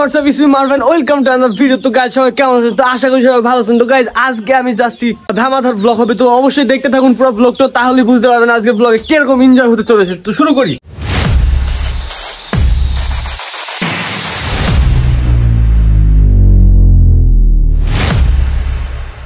What's up, it's me Marvan, welcome to another video. তো guys সবাই কেমন আছেন? তো আশা করি সবাই ভালো আছেন। তো গাইস আজকে আমি যাচ্ছি ধামাধার ব্লগ হবে, তো অবশ্যই দেখতে থাকুন পুরো ব্লগটা, তাহলে বুঝতে পারবেন আজকে ব্লগে কিরকম এনজয় হতে চলেছে। তো শুরু করি।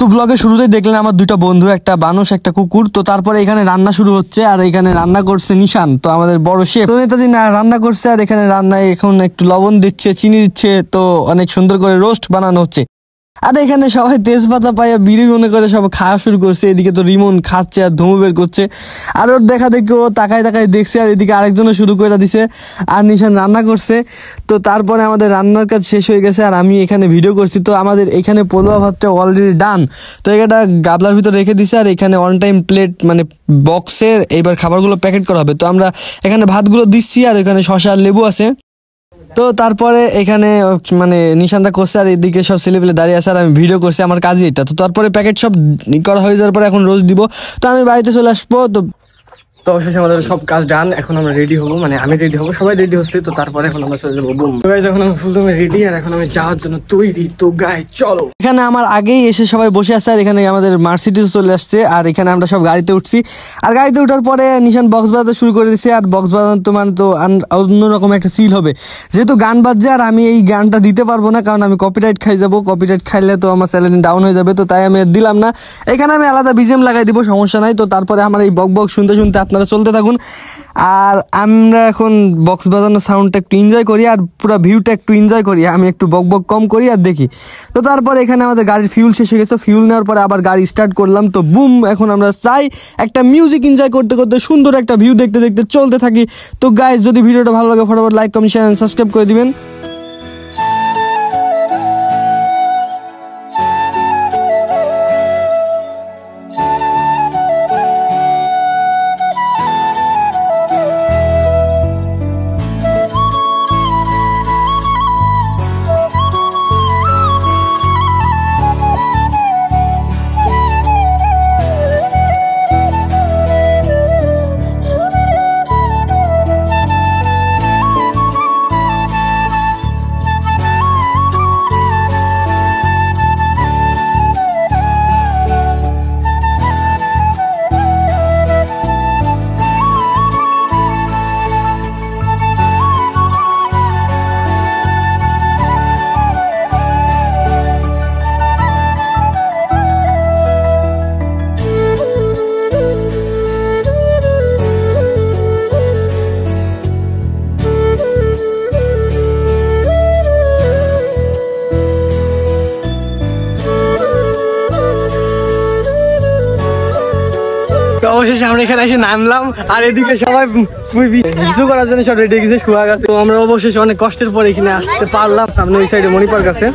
তো ব্লগের শুরুতেই দেখলেন আমার দুইটা বন্ধু, একটা বানস একটা কুকুর। তো তারপরে এখানে রান্না শুরু হচ্ছে, আর এখানে রান্না করছে নিশান, তো আমাদের বড় শেফ। তো নেতাজি রান্না করছে, আর এখানে রান্নায় এখন একটু লবণ দিচ্ছে, চিনি দিচ্ছে, তো অনেক সুন্দর করে রোস্ট বানানো হচ্ছে। আর এখানে সবাই তেজপাতা পাইয়া বিড়ি মনে করে সব খাওয়া শুরু করছে। এদিকে তো রিমন খাচ্ছে আর ধুমু বের করছে, আর ওর দেখা দেখি ও তাকায় তাকায় দেখছে, আর এদিকে আরেকজনও শুরু করে দিছে, আর নিশান রান্না করছে। তো তারপরে আমাদের রান্নার কাজ শেষ হয়ে গেছে, আর আমি এখানে ভিডিও করছি। তো আমাদের এখানে পোলাও ভাতটা অলরেডি ডান, তো এটা গাবলার ভিতরে রেখে দিছে, আর এখানে অন টাইম প্লেট মানে বক্সের এইবার খাবারগুলো প্যাকেট করা হবে। তো আমরা এখানে ভাতগুলো দিচ্ছি, আর এখানে শসা আর লেবু আছে। তো তারপরে এখানে মানে নিশানটা করছে, আর এদিকে সব ছেলেপেলে দাঁড়িয়ে আছে, আর আমি ভিডিও করছি, আমার কাজই এটা। তো তারপরে প্যাকেট সব করা হয়ে যাওয়ার পরে এখন রোজ দিব, তো আমি বাড়িতে চলে আসবো। তো অবশেষে আমাদের সব কাজ ডান, এখন আমরা রেডি হবো, মানে আমি রেডি হবো, সবাই রেডি হচ্ছে। তো তারপরে এখন আমরা চলে যাবো বুম। তো গাইস এখন আমি ফুলদমে রেডি, আর এখন আমি যাওয়ার জন্য তৈরি। তো গাইস চলো। এখানে আমার আগেই এসে সবাই বসে আছে, আর এখানে আমাদের মার্সিডিজ চলে আসছে, আর এখানে আমরা সব গাড়িতে উঠছি। আর গাড়িতে ওঠার পরে নিশান বক্স বাজাতে শুরু করে দিচ্ছে, আর বক্স বাজানো তো মানে তো অন্যরকম একটা সিল হবে, যেহেতু গান বাজছে। আর আমি এই গানটা দিতে পারবো না, কারণ আমি কপিরাইট খাই যাবো, কপিরাইট খাইলে তো আমার চ্যানেল ডাউন হয়ে যাবে। তো তাই আমি দিলাম না, এখানে আমি আলাদা বিজিএম লাগাই দিব, সমস্যা নাই। তো তারপরে আমার এই বক বক শুনতে শুনতে আপনারা চলতে থাকুন, আর আমরা এখন বক্স বাজানোর সাউন্ডটা একটু এনজয় করি, আর পুরো ভিউটা একটু এনজয় করি। আমি একটু বক বক কম করি আর দেখি। তো তারপরে এখানে আমাদের গাড়ির ফিউল শেষ হয়ে গেছে, ফিউল নেওয়ার পরে আবার গাড়ি স্টার্ট করলাম। তো বুম, এখন আমরা চাই একটা মিউজিক এনজয় করতে করতে সুন্দর একটা ভিউ দেখতে দেখতে চলতে থাকি। তো গাইস যদি ভিডিওটা ভালো লাগে ফটাফট লাইক কমেন্ট শেয়ার সাবস্ক্রাইব করে দিবেন। অবশেষে আমরা এখানে এসে নামলাম, আর এদিকে সবাই কিছু করার জন্য সব রেডি গেছে, শোয়া গেছে। তো আমরা অবশেষে অনেক কষ্টের পর এখানে আসতে পারলাম। সামনে ওই সাইডে মণি পার্ক আছে।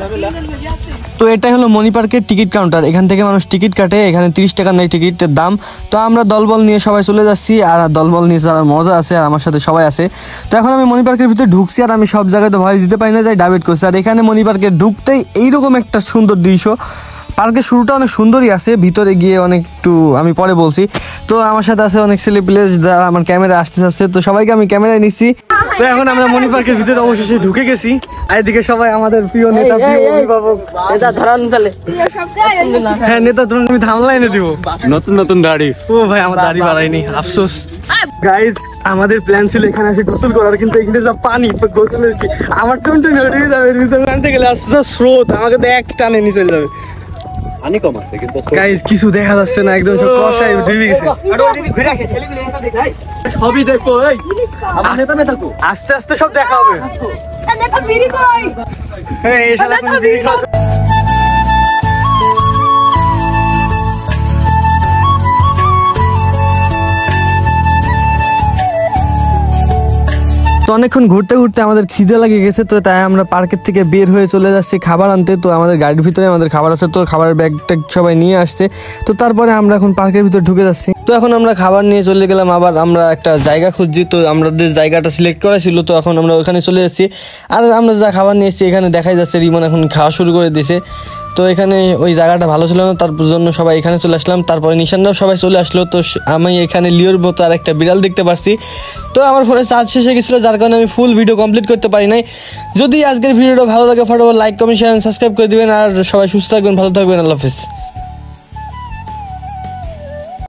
তো এটাই হলো মণি পার্কের টিকিট কাউন্টার, এখান থেকে মানুষ টিকিট কাটে, এখানে 30 টাকা নেই টিকিটের দাম। তো আমরা দলবল নিয়ে সবাই চলে যাচ্ছি, আর দলবল নিয়ে যাওয়ার মজা আছে, আর আমার সাথে সবাই আছে। তো এখন আমি মণি পার্কের ভিতরে ঢুকছি, আর আমি সব জায়গায় তো ভয় দিতে পারি না, যাই ডাইভেট করছি। আর এখানে মণি পার্কে ঢুকতেই এইরকম একটা সুন্দর দৃশ্য, পার্কের শুরুটা অনেক সুন্দরই আছে, ভিতরে গিয়ে অনেক একটু আমি পরে বলছি। তো আমার সাথে আছে অনেক ছেলেপিলে যারা আমার ক্যামেরা আসতে চাচ্ছে, তো সবাইকে আমি ক্যামেরায় নিচ্ছি। তো এখন আমরা মণি পার্কের ভিতরে অবশেষে ঢুকে গেছি, আর এদিকে সবাই আমাদের প্রিয় নেতা, প্রিয় অভিভাবক। হ্যাঁ নেতা, তুমি থামলা এনে দিব, নতুন নতুন দাড়ি। ও ভাই আমার দাড়ি বাড়াইনি, আফসোস। গাইজ আমাদের প্ল্যান ছিল এখানে এসে গোসল করার, কিন্তু এখানে যা পানি গোসলের কি আমার টুনটু নড়ে যাবে, আনতে গেলে আসতে স্রোত আমাকে তো এক টানে নিয়ে চলে যাবে। পানি কম আছে কিন্তু গাইজ কিছু দেখা যাচ্ছে না, একদম সব কষায় ডুবে গেছে। সবই দেখো, আস্তে আস্তে সব দেখা হবে। তো অনেকক্ষণ ঘুরতে ঘুরতে আমাদের খিদে লাগে গেছে, তো তাই আমরা পার্কের থেকে বের হয়ে চলে যাচ্ছি খাবার আনতে। তো আমাদের গাড়ির ভিতরে আমাদের খাবার আছে, তো খাবারের ব্যাগটা সবাই নিয়ে আসছে। তো তারপরে আমরা এখন পার্কের ভিতরে ঢুকে যাচ্ছি। তো এখন আমরা খাবার নিয়ে চলে গেলাম, আবার আমরা একটা জায়গা খুঁজছি। তো আমাদের জায়গাটা সিলেক্ট করা ছিল, তো এখন আমরা ওখানে চলে যাচ্ছি। আর আমরা যা খাবার নিয়ে এসেছি এখানে দেখাই যাচ্ছে রিমন এখন খাওয়া শুরু করে দিয়েছে। তো এখানে ওই জায়গাটা ভালো ছিল না, তার জন্য সবাই এখানে চলে আসলাম। তারপরে নিশানরাও সবাই চলে আসলো। তো আমি এখানে লিওর মতো আর একটা বিড়াল দেখতে পারছি। তো আমার ফোনে চার্জ শেষ হয়ে গেছিলো, যার কারণে আমি ফুল ভিডিও কমপ্লিট করতে পারি নাই। যদি আজকের ভিডিওটা ভালো লাগে ফটোফট লাইক কমেন্ট শেয়ার সাবস্ক্রাইব করে দিবেন। আর সবাই সুস্থ থাকবেন, ভালো থাকবেন, আল্লাহ হাফিজ।